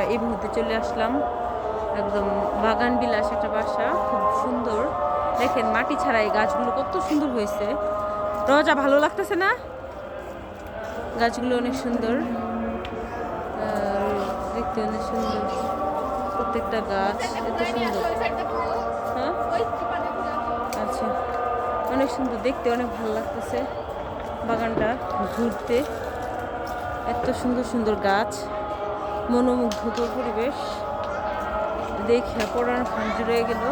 এই মুহূর্তে চলে আসলাম একদম বাগান বিলাস একটা বাসা, খুব সুন্দর। দেখেন মাটি ছাড়া এই গাছগুলো কত সুন্দর হয়েছে। রোজা ভালো লাগতেছে না? গাছগুলো অনেক সুন্দর, দেখতে অনেক সুন্দর। প্রত্যেকটা গাছ এত সুন্দর। হ্যাঁ আচ্ছা, অনেক সুন্দর দেখতে, অনেক ভালো লাগতেছে বাগানটা ঘুরতে। এত সুন্দর সুন্দর গাছ, মনোমুগ্ধকর পরিবেশ দেখে পড়ার খান জুড়ে গেল।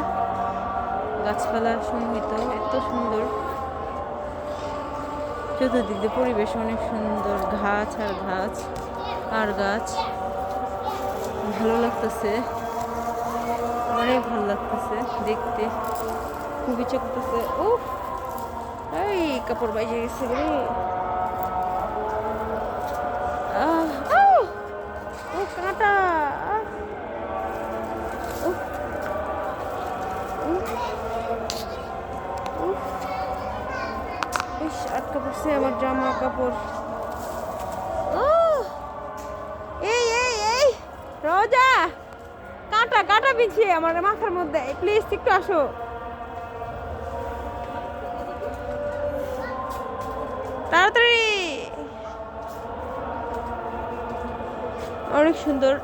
গাছপালা সমৃদ্ধ, এত সুন্দর চতুর্দিক দিয়ে পরিবেশ অনেক সুন্দর। গাছ আর গাছ আর গাছ, ভালো লাগতেছে, অনেক ভালো লাগতেছে দেখতে, খুবই চকতেছে। ও এই কাপড় বাইজে গেছে রে। ও কাঁটা, আটকা পড়ছে আমার জামা কাপড়। এই এই এই রোজা, কাঁটা কাঁটা বিছিয়ে আমার মাথার মধ্যে, প্লিজ একটু আসো। তাড়াতাড়ি, অনেক সুন্দর।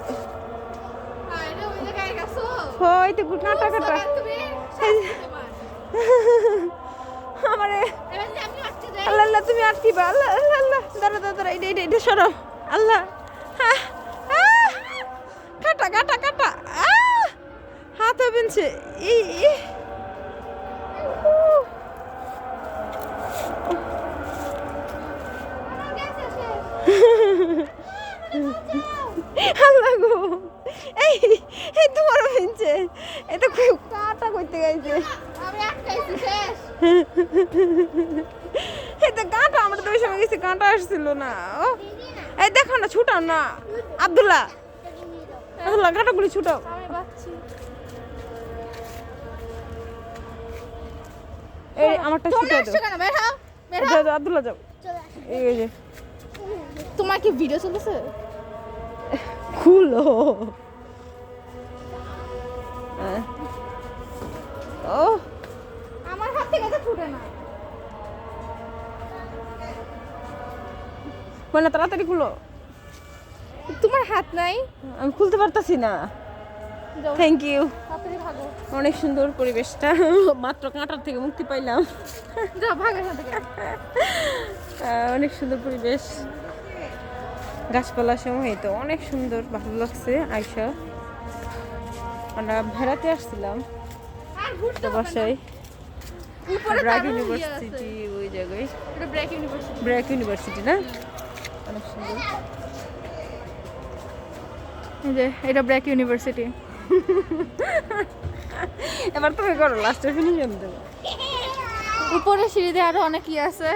হয় তো কাঁটা কাঁটা আমারে। আল্লাহ আল্লাহ, তুমি আটকিবা। আল্লাহ আল্লাহ আল্লাহ, দাঁড়া দাঁড়া, এটা সরো। আল্লাহ, কাটা কাটা কাটা, হাত বেঁধেছে। আল্লাহ গো, এই এই তোমার বেঁধেছে, এটা খুব কাটা করতে গেছে। এই তো কাঁটা, আমরা তো ওই সময় গেছি, কাঁটা আসছিল না। এই দেখো না, ছুটাও না আব্দুল্লাহ, আব্দুল্লাহ কাঁটাগুলি ছুটাও। এই আমারটা ছুটাও দাও, আব্দুল্লাহ যাও। এই যে তোমার কি ভিডিও চলতেছে? খুলো। ও আমার হাত থেকে তো ছুটে না। মানে তাড়াতাড়ি খুলো। তোমার হাত নাই, আমি খুলতে পারতাছি না। Thank you. তাড়াতাড়ি ভাগো। অনেক সুন্দর পরিবেশটা, মাত্র কাঁটার থেকে মুক্তি পাইলাম। যাও ভাগো এখান থেকে। অনেক সুন্দর পরিবেশ, গাছপালা সমাহিত, অনেক সুন্দর, ভালো লাগছে আয়শা। আমরা বেড়াতে আসছিলাম তো বাসায়, ব্র্যাক ইউনিভার্সিটি ওই জায়গায়। এটা ব্র্যাক ইউনিভার্সিটি। ব্র্যাক ইউনিভার্সিটি না, অনেক সুন্দর। এই যে এটা ব্র্যাক ইউনিভার্সিটি। এবার তুমি করো, লাস্টে ফিনিশন দেবো। উপরে সিঁড়িতে আরো অনেক কি আছে।